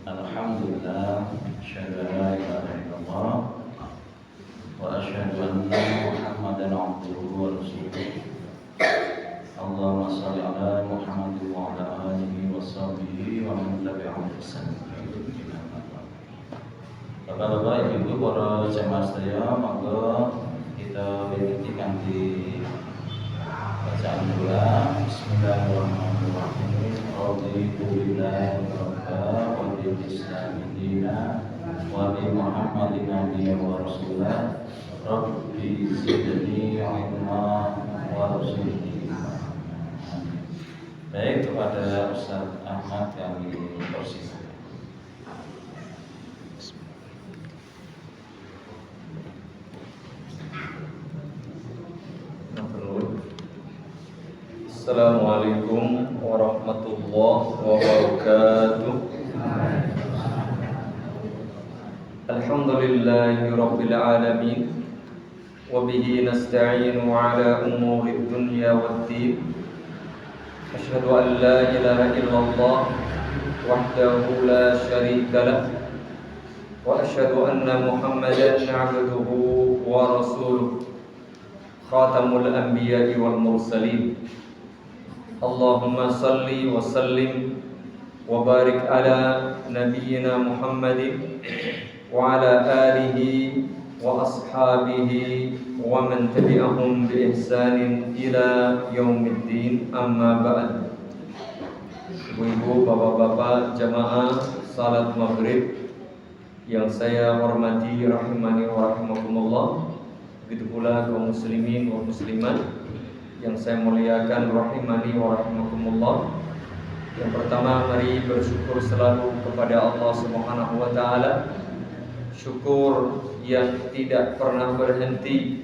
Alhamdulillah, asyhadu an la ilaha illallah wa asyhadu anna Muhammadan abduhu wa rasuluh. Allahumma shalli ala Muhammad wa ala alihi wa sahbihi wa man tabi'ahum bi ihsan ila yaumil qiyamah. Bapak-bapak, Ibu, para jemaah sedaya, monggo kita wiwiti kanthi bacaan doa. Bismillahirrahmanirrahim. Raditu billahi rabba wa bil islami dina wa bi Muhammadin nabiyyan wa rasulah. Rabbi zidni ilma warzuqni. Baik, kepada Ustaz Ahmad kami persilakan. Assalamualaikum warahmatullahi wabarakatuh. Alhamdulillahi rabbil alamin, wa bihi nasta'inu ala umuri dunya waddin. Asyhadu an la ilaha illallah wahdahu la syarika lah, wa asyhadu anna Muhammadan 'abduhu wa rasuluh, khatamul anbiya'i wal mursalin. Allahumma salli wa sallim wa barik ala nabiyyina Muhammadin wa ala alihi wa ashabihi wa man tabi'ahum bi ihsanin ila yaumiddin, amma ba'd. Ibu-ibu, bapak-bapak, jamaah salat maghrib yang saya hormati rahimani wa rahimakumullah, begitu pula kaum muslimin wa muslimat yang saya muliakan rahimani wa rahimakumullah. Yang pertama, mari bersyukur selalu kepada Allah Subhanahu wa taala. Syukur yang tidak pernah berhenti,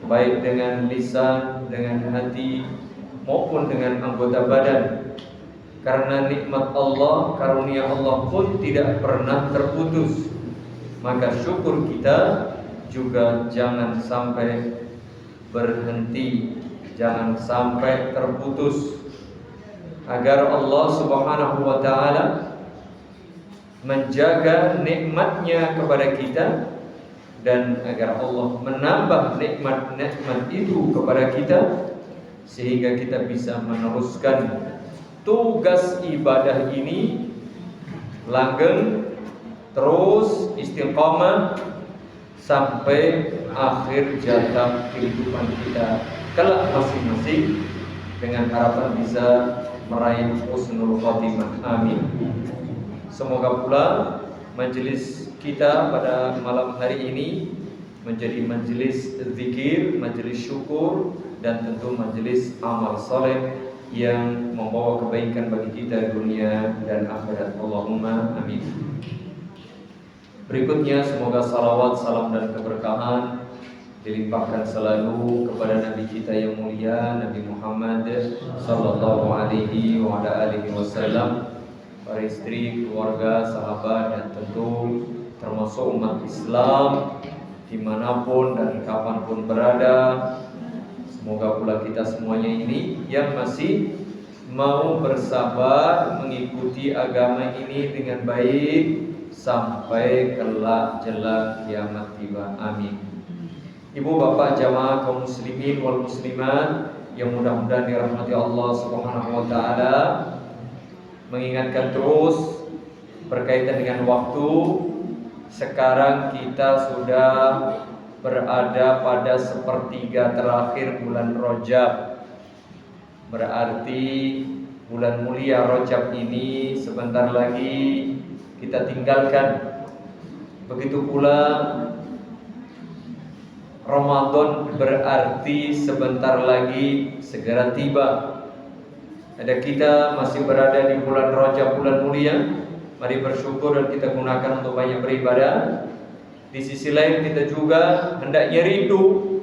baik dengan lisan, dengan hati maupun dengan anggota badan. Karena nikmat Allah, karunia Allah pun tidak pernah terputus. Maka syukur kita juga jangan sampai berhenti, jangan sampai terputus, agar Allah Subhanahu wa taala menjaga nikmatnya kepada kita, dan agar Allah menambah nikmat-nikmat itu kepada kita, sehingga kita bisa meneruskan tugas ibadah ini langgeng, terus istiqamah sampai akhir jatah kehidupan kita kelak masing-masing, dengan harapan bisa meraih husnul khotimah. Amin. Semoga pula majelis kita pada malam hari ini menjadi majelis zikir, majelis syukur, dan tentu majelis amal soleh yang membawa kebaikan bagi kita dunia dan akhirat. Allahumma amin. Berikutnya, semoga salawat, salam, dan keberkahan dilimpahkan selalu kepada Nabi kita yang mulia, Nabi Muhammad sallallahu alaihi wa ala alihi wasallam, para istri, keluarga, sahabat, dan tentu termasuk umat Islam dimanapun dan kapanpun berada. Semoga pula kita semuanya ini yang masih mau bersabar mengikuti agama ini dengan baik sampai kelak jelang kiamat tiba. Amin. Ibu, bapak, jamaah kaum muslimin wal muslimat yang mudah-mudahan dirahmati Allah Subhanahu wa taala, mengingatkan terus berkaitan dengan waktu. Sekarang kita sudah berada pada sepertiga terakhir bulan Rajab. Berarti bulan mulia Rajab ini sebentar lagi kita tinggalkan. Begitu pula Ramadan berarti sebentar lagi segera tiba. Ada kita masih berada di bulan Rajab, bulan mulia. Mari bersyukur dan kita gunakan untuk banyak beribadah. Di sisi lain kita juga hendaknya rindu,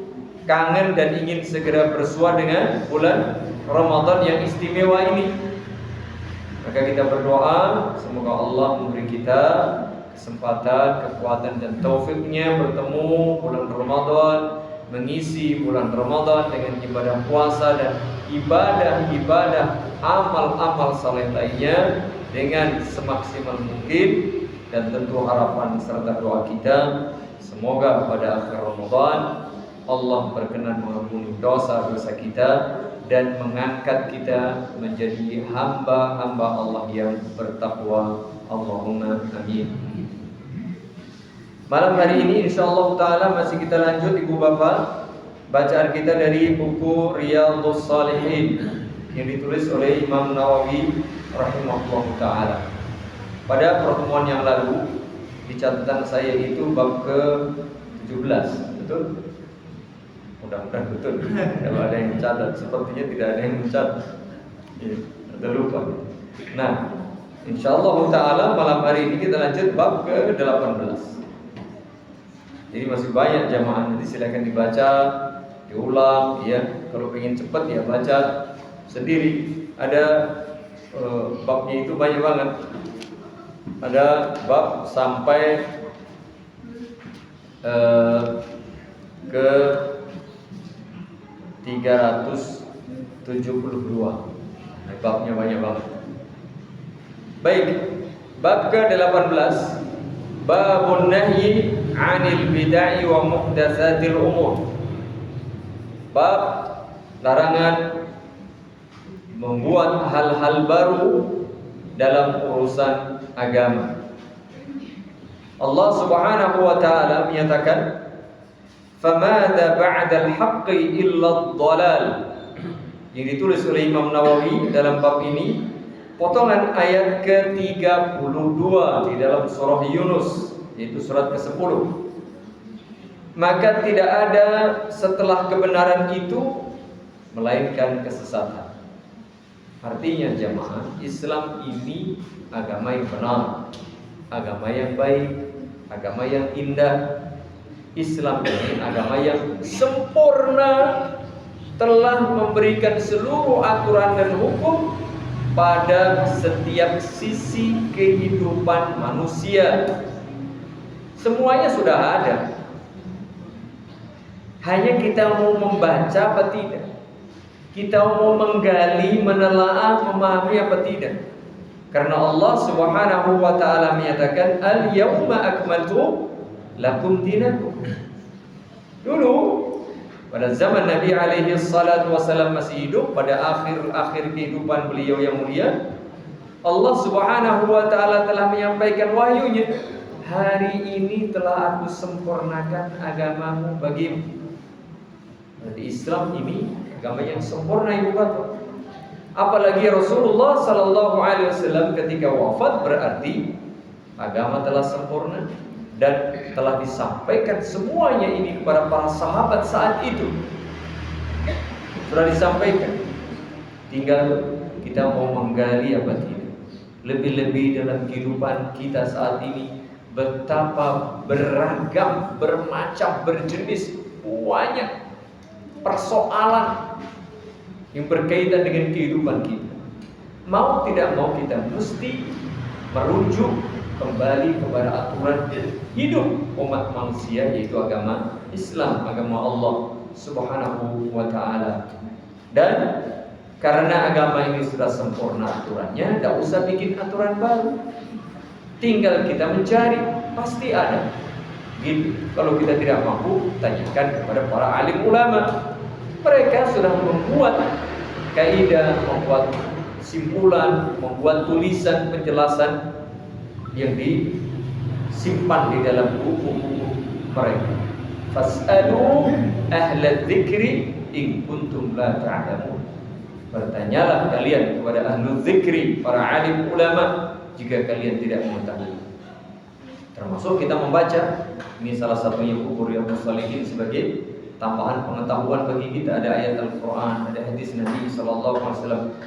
kangen, dan ingin segera bersua dengan bulan Ramadan yang istimewa ini. Maka kita berdoa semoga Allah memberi kita kesempatan, kekuatan, dan taufiknya bertemu bulan Ramadan mengisi bulan Ramadan dengan ibadah puasa dan ibadah-ibadah amal-amal saleh lainnya dengan semaksimal mungkin. Dan tentu harapan serta doa kita, semoga pada akhir Ramadan Allah berkenan mengampuni dosa-dosa kita dan mengangkat kita menjadi hamba-hamba Allah yang bertakwa. Allahumma amin. Malam hari ini insyaallah taala masih kita lanjut Ibu Bapak bacaan kita dari buku Riyadhus Shalihin yang ditulis oleh Imam Nawawi rahimahullah taala. Pada pertemuan yang lalu di catatan saya itu bab ke-17, betul? Mudah-mudahan betul. Kalau ada yang mencatat, sepertinya tidak ada yang mencatat. Ya, ada lupa. Nah, insyaallah taala malam hari ini kita lanjut bab ke-18. Jadi masih banyak jamaah, nanti silakan dibaca, diulang ya. Kalau ingin cepat ya baca sendiri. Ada babnya itu banyak banget. Ada bab sampai ke 372. Babnya banyak banget. Baik, bab ke-18, babun nahyi 'anil bid'ah wa muhdatsatil umur. Bab larangan membuat hal-hal baru dalam urusan agama. Allah Subhanahu wa taala menyatakan, "Famadza ba'dal haqqi illa ad-dhalal." Yang ditulis oleh Imam Nawawi dalam bab ini potongan ayat ke-32 di dalam surah Yunus, yaitu surat ke-10. Maka tidak ada setelah kebenaran itu melainkan kesesatan. Artinya jamaah, Islam ini agama yang benar, agama yang baik, agama yang indah. Islam ini agama yang sempurna, telah memberikan seluruh aturan dan hukum pada setiap sisi kehidupan manusia. Semuanya sudah ada. Hanya kita mau membaca apa tidak? Kita mau menggali, menelaah, memahami apa tidak? Karena Allah Subhanahu wa taala menyatakan, "Al-yauma akmaltu lakum dinakum." Dulu pada zaman Nabi alaihi salatu wasallam masih hidup, pada akhir kehidupan beliau yang mulia, Allah Subhanahu wa taala telah menyampaikan wahyunya, "Hari ini telah aku sempurnakan agamamu bagimu." Jadi Islam ini agama yang sempurna, Ibu Bapak. Apalagi Rasulullah sallallahu alaihi wasallam ketika wafat, berarti agama telah sempurna dan telah disampaikan semuanya ini kepada para sahabat saat itu. Sudah disampaikan. Tinggal kita mau menggali apa tidak. Lebih-lebih dalam kehidupan kita saat ini, betapa beragam, bermacam, berjenis, banyak persoalan yang berkaitan dengan kehidupan kita. Mau tidak mau kita mesti merujuk kembali kepada aturan hidup umat manusia, yaitu agama Islam, agama Allah Subhanahu wa taala. Dan karena agama ini sudah sempurna aturannya, tidak usah bikin aturan baru. Tinggal kita mencari, pasti ada. Gitu. Kalau kita tidak mampu, tanyakan kepada para alim ulama. Mereka sudah membuat kaidah, membuat simpulan, membuat tulisan penjelasan yang disimpan di dalam buku-buku mereka. Fas'alu ahla dzikri in kuntum la ta'lamun. Bertanyalah kalian kepada ahlu dzikri, para alim ulama, jika kalian tidak mengetahui. Termasuk kita membaca, ini salah satunya buku Riyadhus Shalihin sebagai tambahan pengetahuan bagi kita. Ada ayat Al-Quran, ada hadis Nabi SAW.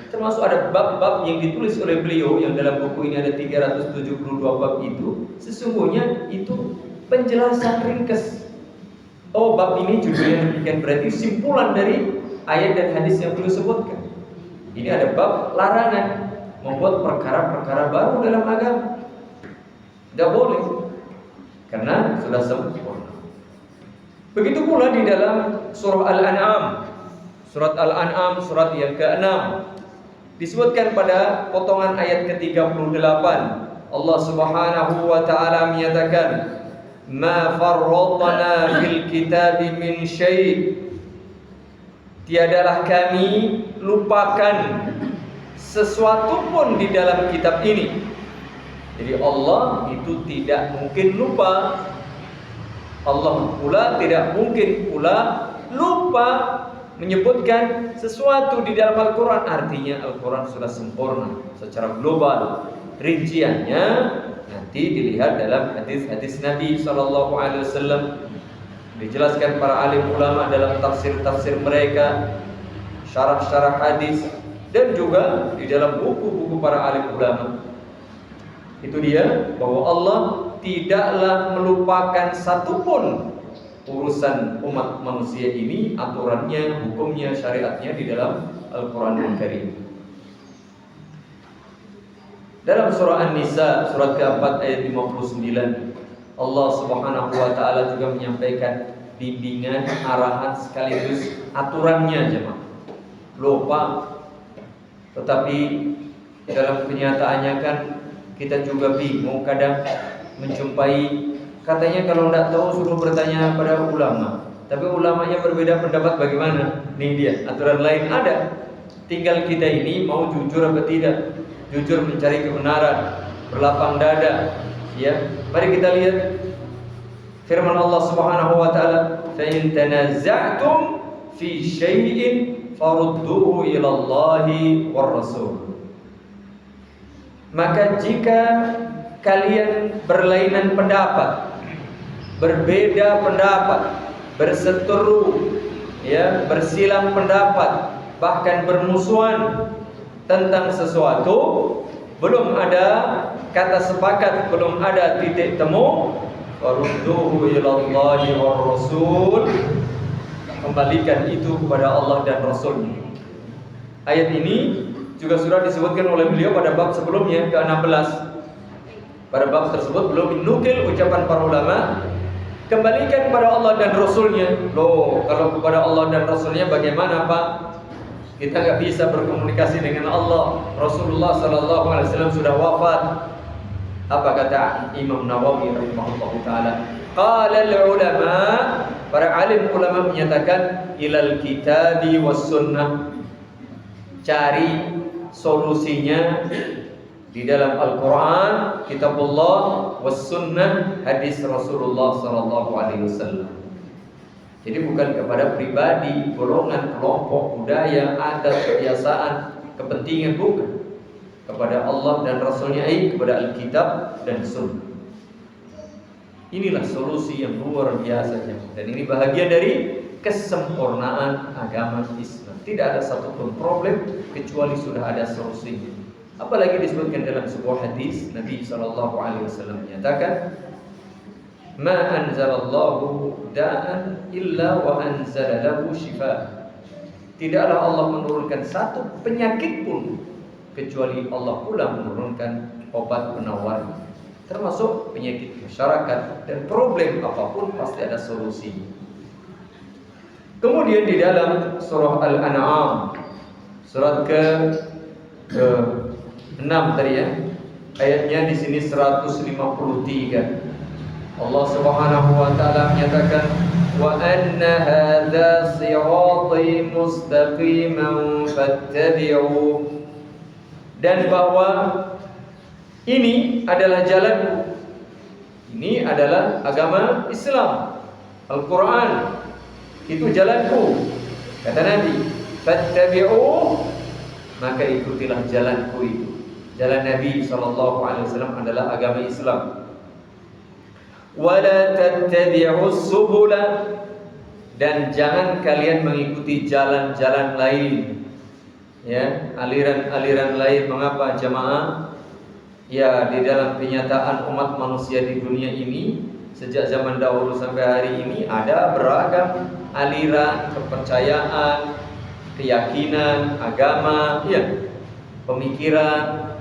Termasuk ada bab-bab yang ditulis oleh beliau, yang dalam buku ini ada 372 bab itu. Sesungguhnya itu penjelasan ringkas. Oh, bab ini judulnya demikian, berarti simpulan dari ayat dan hadis yang beliau sebutkan. Ini ada bab larangan membuat perkara-perkara baru dalam agama. Tidak boleh, karena sudah sempurna. Begitu pula di dalam surah Al-An'am. Surat Al-An'am surat yang ke-6 disebutkan pada potongan ayat ke-38. Allah Subhanahu wa taala menyatakan, "Ma farratna fil kitabi min syai'." Tiadalah kami lupakan sesuatu pun di dalam kitab ini. Jadi Allah itu tidak mungkin lupa. Allah pula tidak mungkin pula lupa menyebutkan sesuatu di dalam Al-Quran. Artinya Al-Quran sudah sempurna secara global. Rinciannya nanti dilihat dalam hadis-hadis Nabi SAW. Dijelaskan para alim ulama dalam tafsir-tafsir mereka, syarah-syarah hadis, dan juga di dalam buku-buku para alim ulama. Itu dia, bahwa Allah tidaklah melupakan satupun urusan umat manusia ini, aturannya, hukumnya, syariatnya di dalam Al-Quranul Karim. Dalam surah An-Nisa surat ke-4 ayat 59, Allah Subhanahu wa taala juga menyampaikan bimbingan, arahan sekaligus aturannya, jemaah. Lupa. Tetapi dalam kenyataannya kan kita juga bingung kadang menjumpai, katanya kalau tidak tahu suruh bertanya pada ulama. Tapi ulamanya berbeda pendapat, bagaimana? Nih dia, aturan lain ada. Tinggal kita ini mau jujur apa tidak. Jujur mencari kebenaran, berlapang dada. Ya, mari kita lihat firman Allah Subhanahu wa taala, "Fa in tanaza'tum fi syai'in farudduhu ila Allahi war Rasul." Maka jika kalian berlainan pendapat, berbeda pendapat, berseteru, ya, bersilang pendapat, bahkan bermusuhan tentang sesuatu, belum ada kata sepakat, belum ada titik temu, farudduhu ilallahi war Rasul, kembalikan itu kepada Allah dan Rasulnya. Ayat ini juga sudah disebutkan oleh beliau pada bab sebelumnya, ke-16. Pada bab tersebut belum dinukil ucapan para ulama, kembalikan kepada Allah dan Rasulnya. Loh, kalau kepada Allah dan Rasulnya bagaimana, Pak? Kita nggak bisa berkomunikasi dengan Allah. Rasulullah SAW sudah wafat. Apa kata Imam Nawawi rahimahullah taala? Qala al-ulama, para alim ulama menyatakan, ilal kitabi was sunnah. Cari solusinya di dalam Al-Quran, kitabullah, was sunnah, hadis Rasulullah SAW. Jadi bukan kepada pribadi, golongan, kelompok, budaya, adat, kebiasaan, kepentingan, bukan. Kepada Allah dan Rasulnya, kepada Alkitab dan Sunnah. Inilah solusi yang luar biasa, dan ini bahagian dari kesempurnaan agama Islam. Tidak ada satupun problem kecuali sudah ada solusinya. Apalagi disebutkan dalam sebuah hadis, Nabi SAW menyatakan, "Ma anzalallahu da'an illa wa anzala lahu shifa." Tidaklah Allah menurunkan satu penyakit pun kecuali Allah pula menurunkan obat penawar, termasuk penyakit masyarakat, dan problem apapun pasti ada solusinya. Kemudian di dalam surah Al-An'am surat ke-6 tadi, ya, ayatnya di sini 153. Allah Subhanahu wa taala menyatakan, "Wa anna hadza sirati mustaqiman fattabi'u." Dan bahwa ini adalah jalanku. Ini adalah agama Islam. Al-Quran itu jalanku. Kata Nabi, fattabi'u, maka ikutilah jalanku itu. Jalan Nabi SAW adalah agama Islam. Wala tattabi'us subula, dan jangan kalian mengikuti jalan-jalan lain, ya, aliran-aliran lain. Mengapa, jamaah? Ya, di dalam kenyataan umat manusia di dunia ini sejak zaman dahulu sampai hari ini ada beragam aliran, kepercayaan, keyakinan, agama, ya, pemikiran,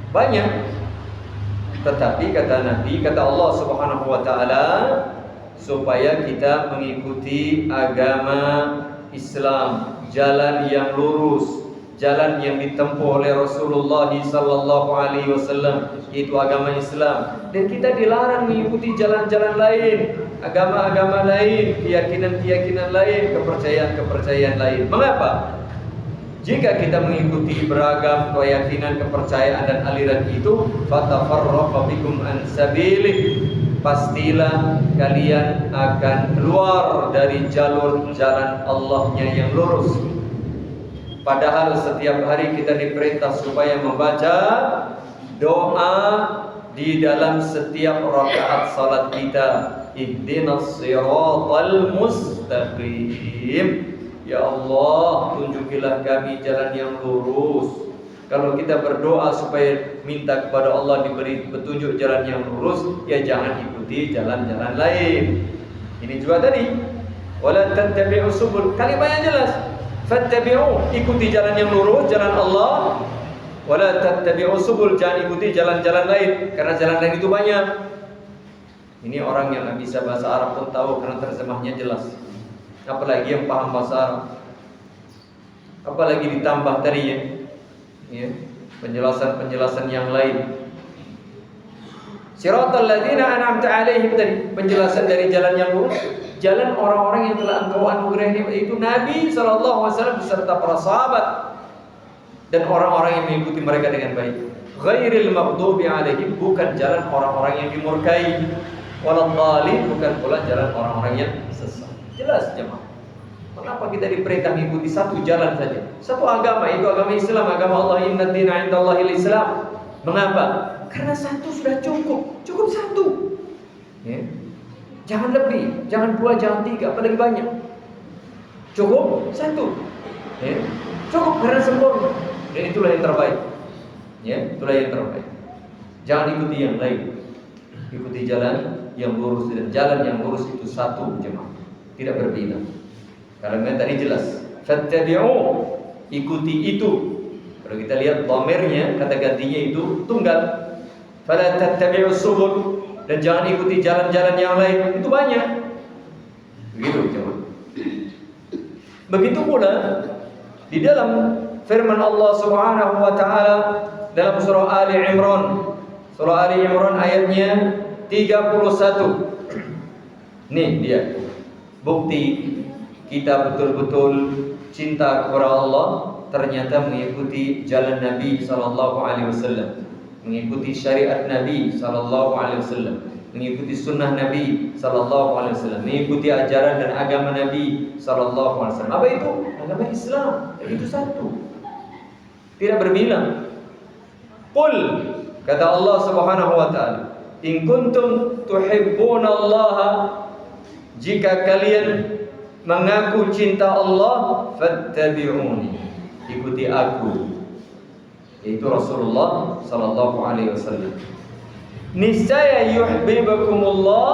banyak. Tetapi kata Nabi, kata Allah Subhanahu wa taala, supaya kita mengikuti agama Islam, jalan yang lurus, jalan yang ditempuh oleh Rasulullah sallallahu alaihi wasallam, yaitu agama Islam. Dan kita dilarang mengikuti jalan-jalan lain, agama-agama lain, keyakinan-keyakinan lain, kepercayaan-kepercayaan lain. Mengapa? Jika kita mengikuti beragam keyakinan, kepercayaan dan aliran itu, fatafarraqu bikum an sabilih, pastilah kalian akan keluar dari jalur jalan Allahnya yang lurus. Padahal setiap hari kita diperintah supaya membaca doa di dalam setiap rakaat salat kita. Ihdinas siratal mustaqim. Ya Allah, tunjukilah kami jalan yang lurus. Kalau kita berdoa supaya minta kepada Allah diberi petunjuk jalan yang lurus, ya jangan ikuti jalan-jalan lain. Ini juga tadi, wala tattabi'u subul. Kalimatnya jelas. Fattabi'u, ikuti jalan yang lurus, jalan Allah. Wala tattabi'u subul, jangan ikuti jalan-jalan lain, karena jalan lain itu banyak. Ini orang yang nggak bisa bahasa Arab pun tahu karena terjemahnya jelas. Apalagi yang paham bahasa Arab. Apalagi ditambah tadi ya, penjelasan-penjelasan yang lain. Siratal ladzina an'amta 'alaihim tadi, penjelasan dari jalan yang lurus, jalan orang-orang yang telah Engkau anugerahi, yaitu Nabi sallallahu alaihi wasallam beserta para sahabat dan orang-orang yang mengikuti mereka dengan baik. Ghairil maghdubi 'alaihim, bukan jalan orang-orang yang dimurkai, waladhdallin, bukan pula jalan orang-orang yang sesat. Jelas jemaah. Kenapa kita diperintah mengikuti satu jalan saja, satu agama, itu agama Islam, agama Allah, inna dina indallahil Islam. Mengapa? Karena satu sudah cukup satu. Ya. Jangan lebih, jangan dua, jangan tiga, apalagi banyak. Cukup satu. Ya. Cukup karena sempurna. Dan itulah yang terbaik. Ya, itulah yang terbaik. Jangan ikuti yang lain. Ikuti jalan yang lurus, dan jalan yang lurus itu satu jemaah. Tidak berbeda. Karena tadi jelas, fattabi'u, ikuti itu. Kalau kita lihat dhamirnya, kata gantinya itu tunggal. Fala tattabi'u subul, dan jangan ikuti jalan-jalan yang lain, itu banyak. Begitu jemaah. Begitu pula di dalam firman Allah Subhanahu wa taala dalam surah Ali Imran. Surah Ali Imran ayatnya 31. Nih dia. Bukti kita betul-betul cinta kepada Allah ternyata mengikuti jalan Nabi sallallahu alaihi wasallam, mengikuti syariat Nabi sallallahu alaihi wasallam, mengikuti sunnah Nabi sallallahu alaihi wasallam, mengikuti ajaran dan agama Nabi sallallahu alaihi wasallam. Apa itu? Agama Islam. Itu satu. Tidak berbilang. Qul, kata Allah Subhanahu wa taala, in kuntum tuhibbunallaha, jika kalian mengaku cinta Allah, fattabi'uni, ikuti aku, yaitu Rasulullah sallallahu alaihi wasallam. Niscaya yuhibbukumullah,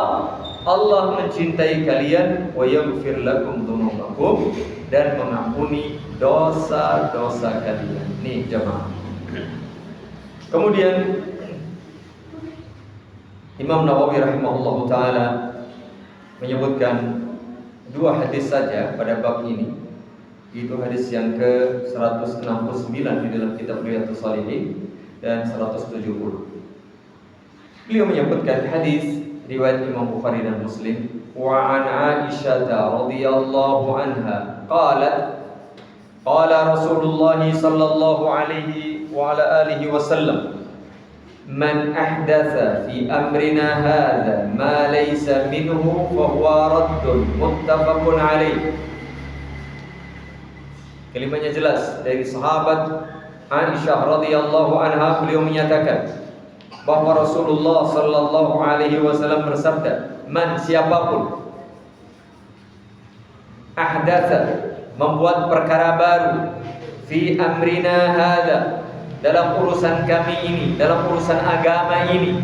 Allah mencintai kalian, wa yaghfir lakum dzunubakum, dan mengampuni dosa-dosa kalian. Nih jemaah. Kemudian Imam Nawawi rahimahullahu taala menyebutkan dua hadis saja pada bab ini. Itu hadis yang ke-169 di dalam kitab Riyadhus Shalihin dan 170. Beliau menyebutkan hadis riwayat Imam Bukhari dan Muslim, wa an Aisyah radhiyallahu anha qalat qala Rasulullah sallallahu alaihi wa ala alihi wasallam, man ahdatha fi amrina hadha ma laysa minhu fa huwa raddun, muttafaqun alaih. Kalimatnya jelas dari sahabat Aisyah radhiyallahu anha, beliau menyatakan bahwa Rasulullah sallallahu alaihi wasallam bersabda, man, siapapun, ahdatha, membuat perkara baru, fi amrina hadha, dalam urusan kami ini, dalam urusan agama ini,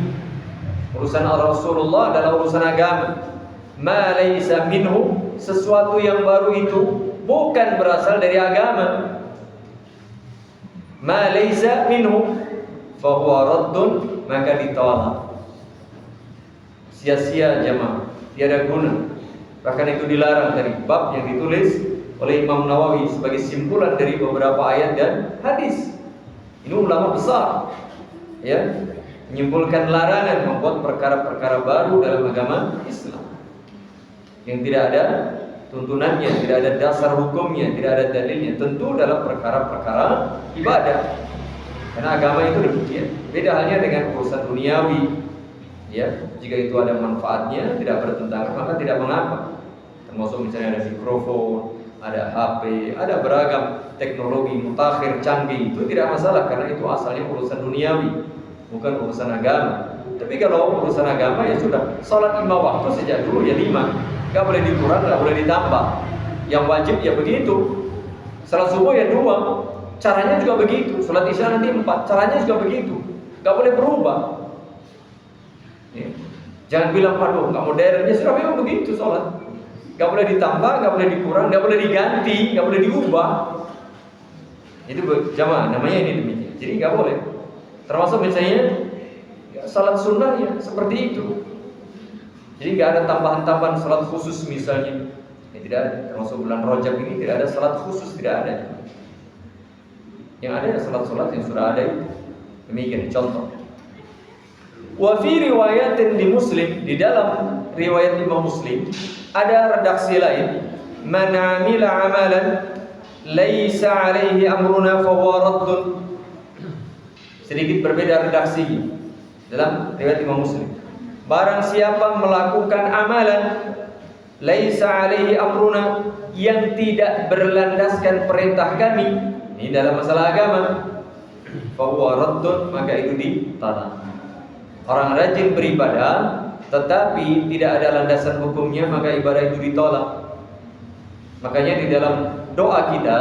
urusan Rasulullah dalam urusan agama, ma laysa minhu, sesuatu yang baru itu bukan berasal dari agama, ma laysa minhu fa huwa raddun, maka ditolak. Sia-sia jemaah. tiada guna. Bahkan itu dilarang dari bab yang ditulis oleh Imam Nawawi sebagai simpulan dari beberapa ayat dan hadis. Ini ulama besar, ya, menyimpulkan larangan membuat perkara-perkara baru dalam agama Islam yang tidak ada tuntunannya, tidak ada dasar hukumnya, tidak ada dalilnya. Tentu dalam perkara-perkara ibadah, karena agama itu demikian. Beda halnya dengan urusan duniawi, ya. Jika itu ada manfaatnya, tidak bertentangan, maka tidak mengapa. Termasuk misalnya ada mikrofon, ada HP, ada beragam teknologi mutakhir canggih, itu tidak masalah karena itu asalnya urusan duniawi, bukan urusan agama. Tapi kalau urusan agama ya sudah, sholat 5 waktu sejak dulu ya 5, nggak boleh dikurang, nggak boleh ditambah. Yang wajib ya begitu. Salat subuh ya 2, caranya juga begitu. Salat isya nanti 4, caranya juga begitu. Nggak boleh berubah. Ya. Jangan bilang aduh nggak modern, ya sudah memang begitu sholat. Nggak boleh ditambah, nggak boleh dikurang, nggak boleh diganti, nggak boleh diubah. Itu jamaah namanya ini demikian. Jadi nggak boleh. Termasuk misalnya ya, salat sunnah ya seperti itu. Jadi nggak ada tambahan-tambahan salat khusus misalnya. Ya, tidak ada. Termasuk bulan Rajab ini tidak ada salat khusus, tidak ada. Yang ada ya salat-salat yang sudah ada itu. Demikian contoh. Wa fi riwayatin di Muslim, di dalam riwayat Imam Muslim ada redaksi lain, man 'amila 'amalan laisa 'alaihi amruna fa huwa raddun. Sedikit berbeda redaksinya dalam riwayat Imam Muslim. Barang siapa melakukan amalan laisa 'alaihi amruna, yang tidak berlandaskan perintah kami, ini dalam masalah agama, fa huwa raddun, maka itu ditolak. Orang rajin beribadah tetapi tidak ada landasan hukumnya, maka ibadah itu ditolak. Makanya di dalam doa kita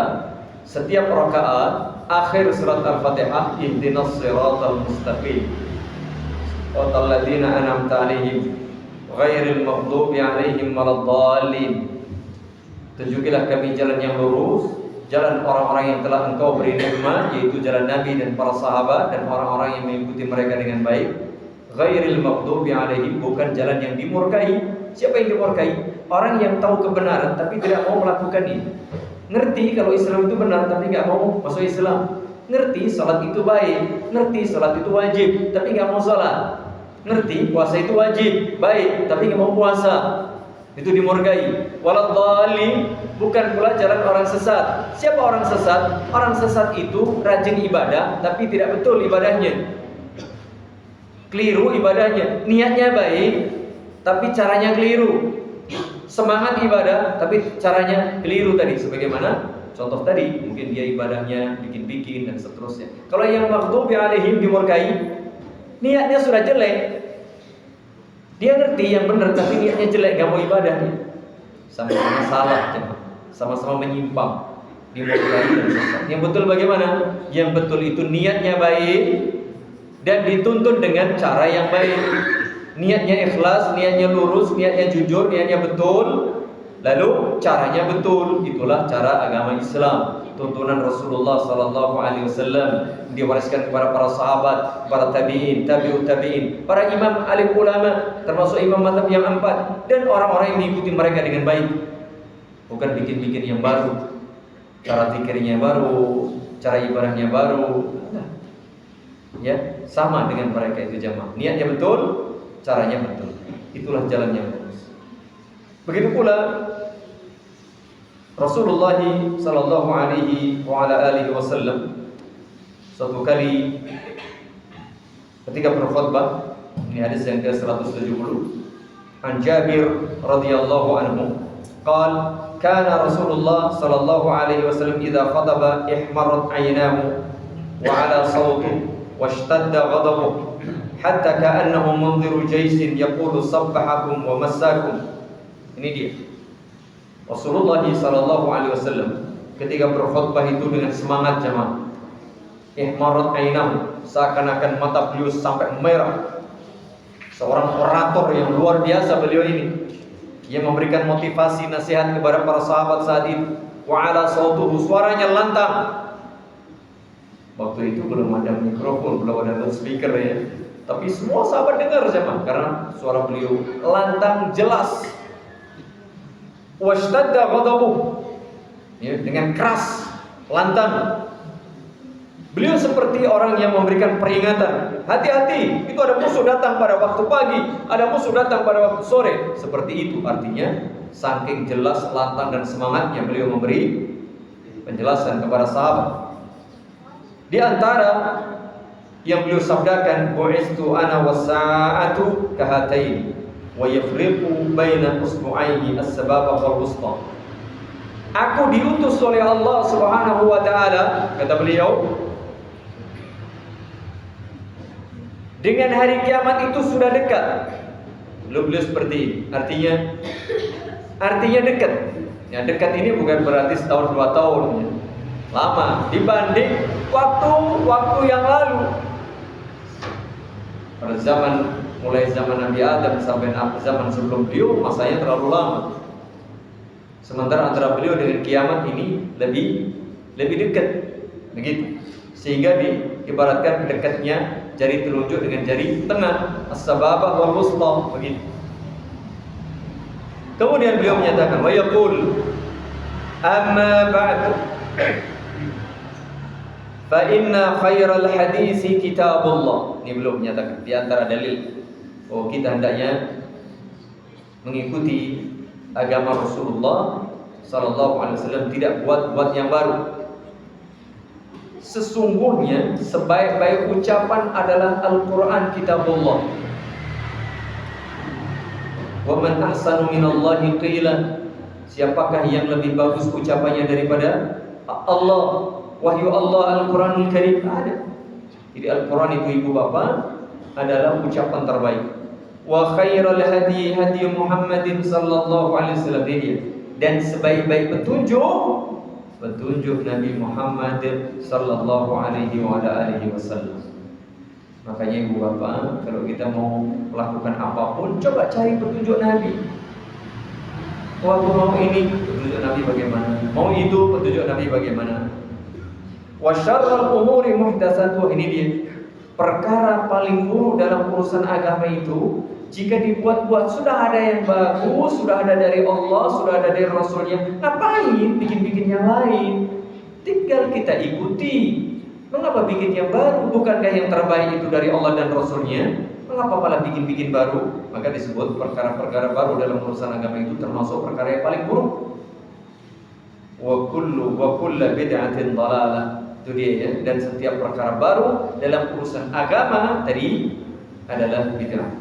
setiap rakaat akhir surat Al-Fatihah, ihdinas siratal mustaqim siratal ladzina an'amta 'alaihim ghairil maghdubi 'alaihim waladdallin. Tunjukilah kami jalan yang lurus, jalan orang-orang yang telah Engkau beri nikmat, yaitu jalan Nabi dan para sahabat dan orang-orang yang mengikuti mereka dengan baik. Ghairil maghdubi 'alaihim, bukan jalan yang dimurkai. Siapa yang dimurkai? Orang yang tahu kebenaran tapi tidak mau melakukan ini. Ngerti kalau Islam itu benar tapi nggak mau masuk Islam. Ngerti salat itu baik, ngerti salat itu wajib tapi nggak mau salat. Ngerti puasa itu wajib, baik tapi nggak mau puasa. Itu dimurkai. Waladhdallin, bukan pula jalan orang sesat. Siapa orang sesat? Orang sesat itu rajin ibadah tapi tidak betul ibadahnya. Keliru ibadahnya, niatnya baik tapi caranya keliru. Semangat ibadah tapi caranya keliru tadi, sebagaimana contoh tadi, mungkin dia ibadahnya bikin-bikin dan seterusnya. Kalau yang maghdubi 'alaihim dimurkai, niatnya sudah jelek. Dia ngerti yang benar tapi niatnya jelek, gak mau ibadahnya. Sama-sama salah, sama-sama menyimpang, dimurkai dan sesat. Yang betul bagaimana? Yang betul itu niatnya baik dan dituntun dengan cara yang baik. Niatnya ikhlas, niatnya lurus, niatnya jujur, niatnya betul. Lalu caranya betul. Itulah cara agama Islam. Tuntunan Rasulullah SAW diwariskan kepada para sahabat, para tabi'in, tabi'ut tabi'in, para imam alim ulama, termasuk imam mazhab yang 4, dan orang-orang yang mengikuti mereka dengan baik. Bukan bikin-bikin yang baru, cara pikirnya baru, cara ibadahnya baru. Nah, ya, sama dengan mereka itu jamaah. Niatnya betul, caranya betul. Itulah jalan yang lurus. Begitu pula Rasulullah sallallahu alaihi wa ala alihi wasallam suatu kali ketika berkhutbah, ini hadis yang ke-170, an Jabir radhiyallahu anhu qala kana Rasulullah sallallahu alaihi wasallam idza khataba ihmarat 'aynahu wa 'ala sawtihi washtadda ghadabuhu hatta ka'annahu munziru jaysin yaqulu sabbahakum wa massakum. Ini dia Rasulullah sallallahu alaihi wasallam ketika berkhutbah itu dengan semangat jemaah. Ihmarat ainahu, seakan-akan mata beliau sampai merah. Seorang orator yang luar biasa beliau ini. Ia memberikan motivasi nasihat kepada para sahabat saat itu. Wa ala sautuhu, suaranya lantang. Waktu itu belum ada mikrofon, belum ada loudspeaker ya. Tapi semua sahabat dengar jemaah karena suara beliau lantang jelas. Washtadda ghadabuh, ya, dengan keras, lantang. Beliau seperti orang yang memberikan peringatan. Hati-hati, itu ada musuh datang pada waktu pagi, ada musuh datang pada waktu sore. Seperti itu artinya, saking jelas, lantang dan semangatnya beliau memberi penjelasan kepada sahabat. Di antara yang beliau sabdakan, bu'istu ana was-sa'atu kahatain wa yafriqu baina usbu'aihi as-sababa wal wusta. Aku diutus oleh Allah Subhanahu wa taala, kata beliau, dengan hari kiamat itu sudah dekat. Beliau seperti ini. Artinya dekat. Ya, dekat ini bukan berarti setahun 2 tahun, ya. Lama dibanding waktu yang lalu. Pada mulai zaman Nabi Adam sampai zaman sebelum beliau, masanya terlalu lama. Sementara antara beliau dengan kiamat ini lebih dekat, begitu. Sehingga diibaratkan dekatnya jari telunjuk dengan jari tengah, as-sababah wal wusta, begitu. Kemudian beliau menyatakan, wa yaqul amma ba'du fa inna khairal hadisi kitabullah. Ini beliau menyatakan di antara dalil bahwa kita hendaknya mengikuti agama Rasulullah sallallahu alaihi wasallam, tidak buat yang baru. Sesungguhnya sebaik-baik ucapan adalah Al-Quran kitabullah. Wa man ahsanu minallahi qila. Siapakah yang lebih bagus ucapannya daripada Allah? Wahyu Allah, Al-Quranul Karim ada. Jadi Al-Quran itu ibu bapa adalah ucapan terbaik. Wa khairal hadi hadi Muhammadin sallallahu alaihi wasallam. Dan sebaik-baik petunjuk Nabi Muhammad sallallahu alaihi wasallam. Makanya ibu bapa, kalau kita mau melakukan apapun, coba cari petunjuk Nabi. Waktu mau ini, petunjuk Nabi bagaimana? Mau itu, petunjuk Nabi bagaimana? Wa syarrul umuri muhdatsatuh. Ini dia. Perkara paling buruk dalam urusan agama itu, jika dibuat-buat, sudah ada yang bagus, sudah ada dari Allah, sudah ada dari Rasulnya, ngapain bikin-bikin yang lain? Tinggal kita ikuti. Mengapa bikin yang baru? Bukankah yang terbaik itu dari Allah dan Rasulnya? Mengapa malah bikin-bikin baru? Maka disebut perkara-perkara baru dalam urusan agama itu termasuk perkara yang paling buruk. Wa kullu bid'atin dhalalah. Itu dia, ya. Dan setiap perkara baru dalam urusan agama tadi adalah bid'ah.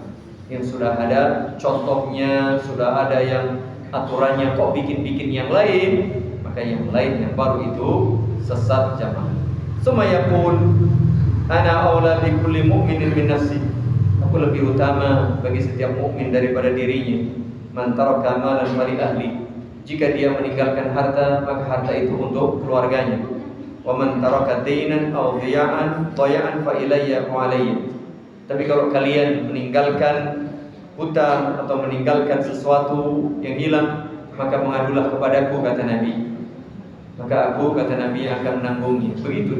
Yang sudah ada contohnya, sudah ada yang aturannya, kok bikin-bikin yang lain, maka yang lain yang baru itu sesat jamaah. Sumayaqul ana aula bi kulli mu'minin min nafsi. Aku lebih utama bagi setiap mukmin daripada dirinya. Man taraka malan fali ahli. Jika dia meninggalkan harta, maka harta itu untuk keluarganya. Wa man taraka dainan aw dhiya'an fa ilayya wa alayya. Tapi kalau kalian meninggalkan hutang atau meninggalkan sesuatu yang hilang, maka mengadulah kepadaku, kata Nabi. Maka aku, kata Nabi, akan menanggungnya. Begitu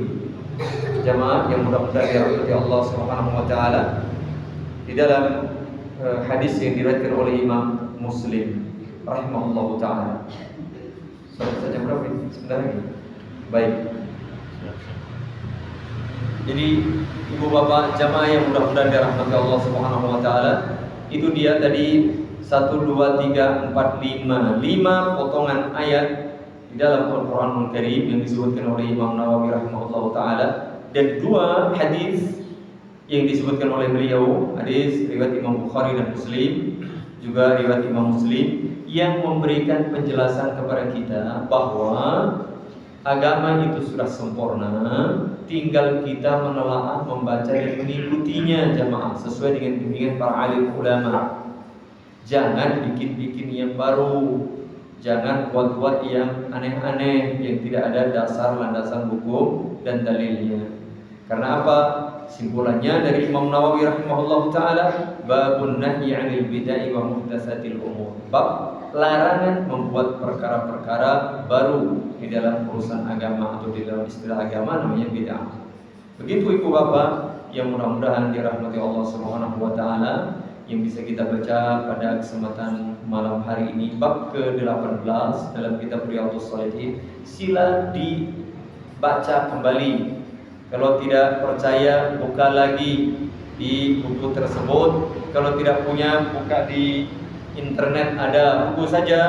jamaah yang mudah-mudahan dirahmati Allah Subhanahu wa taala. Di dalam hadis yang diriwayatkan oleh Imam Muslim rahimahullahu taala. Saja berapa ini? Sebentar lagi. Baik. Jadi ibu bapak jamaah yang mudah-mudahan dirahmati Allah Subhanahu wa taala, itu dia tadi 1 2 3 4 5 potongan ayat di dalam Al-Qur'anul Karim yang disebutkan oleh Imam Nawawi rahimahullahu taala, dan 2 hadis yang disebutkan oleh beliau, hadis riwayat Imam Bukhari dan Muslim, juga riwayat Imam Muslim, yang memberikan penjelasan kepada kita bahwa agama itu sudah sempurna, tinggal kita menelaah, membaca dan mengikutinya jamaah sesuai dengan bimbingan para alim ulama. Jangan bikin-bikin yang baru, jangan buat-buat yang aneh-aneh yang tidak ada dasar landasan hukum dan dalilnya. Karena apa? Simpulannya dari Imam Nawawi rahimahullahu taala, babun nahyi 'anil bid'ah wa muhdatsatil umur. Bab larangan membuat perkara-perkara baru di dalam urusan agama, atau di dalam istilah agama namanya bid'ah. Begitu ibu bapak yang mudah-mudahan dirahmati Allah Subhanahu wa taala, yang bisa kita baca pada kesempatan malam hari ini, bab ke-18 dalam kitab Riyadhus Shalihin. Sila dibaca kembali. Kalau tidak percaya, buka lagi di buku tersebut. Kalau tidak punya, buka di internet, ada buku saja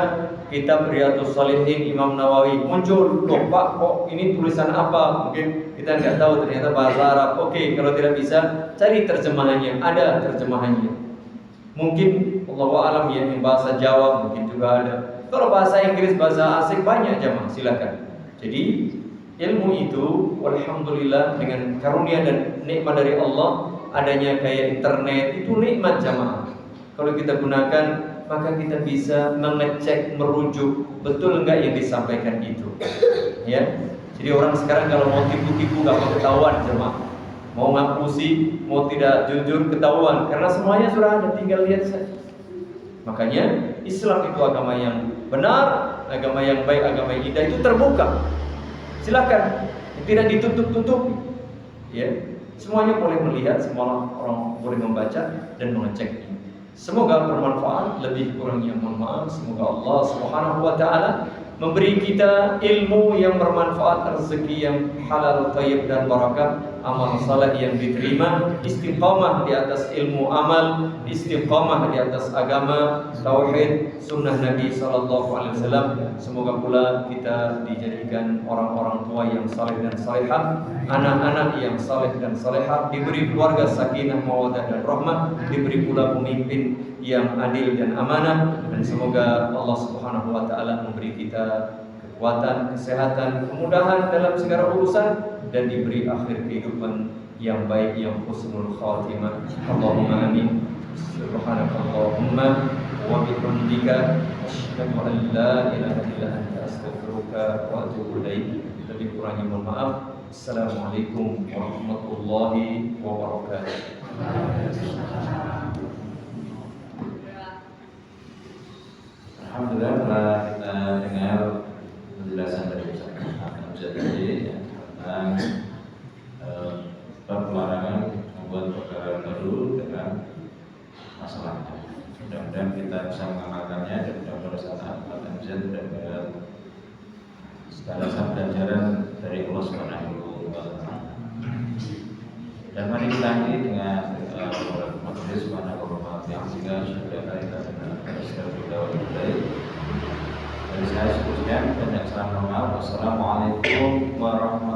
kitab Riyadhus Shalihin Imam Nawawi. Muncul, loh Pak, kok ini tulisan apa? Mungkin kita nggak tahu, ternyata bahasa Arab. Oke, kalau tidak bisa, cari terjemahannya, ada terjemahannya. Mungkin Allah alam ya, yang bahasa Jawa mungkin juga ada. Kalau bahasa Inggris, bahasa asing banyak jemaah, silakan. Jadi ilmu itu, alhamdulillah, dengan karunia dan nikmat dari Allah, adanya kayak internet itu nikmat jemaah. Kalau kita gunakan, maka kita bisa mengecek, merujuk betul enggak yang disampaikan itu. Ya. Jadi orang sekarang kalau mau tipu-tipu enggak mau ketahuan jemaah. Mau ngapusi, mau tidak jujur ketahuan, karena semuanya sudah ada, tinggal lihat saja. Makanya Islam itu agama yang benar, agama yang baik, agama yang indah, itu terbuka. Silakan, tidak ditutup-tutup. Ya, semuanya boleh melihat, semua orang boleh membaca dan mengeceknya. Semoga bermanfaat, lebih kurangnya mohon maaf. Semoga Allah Subhanahu wa taala memberi kita ilmu yang bermanfaat, rezeki yang halal, thayyib dan barakah, amal saleh yang diterima, istiqamah di atas ilmu amal, istiqamah di atas agama, tauhid, sunnah Nabi sallallahu alaihi wasallam. Semoga pula kita dijadikan orang-orang tua yang saleh dan salehah, anak-anak yang saleh dan salehah, diberi keluarga sakinah, mawaddah dan rahmah, diberi pula pemimpin yang adil dan amanah, dan semoga Allah Subhanahu wa taala memberi kita kekuatan, kesehatan, kemudahan dalam segala urusan, dan diberi akhir kehidupan yang baik, yang husnul khatimah. Allahumma amin. Subhanakallahumma wa bihamdika asyhadu an la ilaha illa anta astaghfiruka wa atubu ilaik. Lebih kurangnya mohon maaf. Assalamualaikum warahmatullahi wabarakatuh. Alhamdulillah telah kita dengar penjelasan dari Ustaz tadi tentang bab pelarangan membuat perkara baru dengan masalahnya. Mudah-mudahan kita bisa mengamalkannya dan mudah-mudahan saat mudah-mudahan segala pelajaran dari Allah Subhanahu wa taala. Dan mari kita akhiri dengan majelis subhanahu wa ta'ala yang sudah kita dari saya seterusnya banyak salam. Wassalamualaikum warahmatullahi wabarakatuh.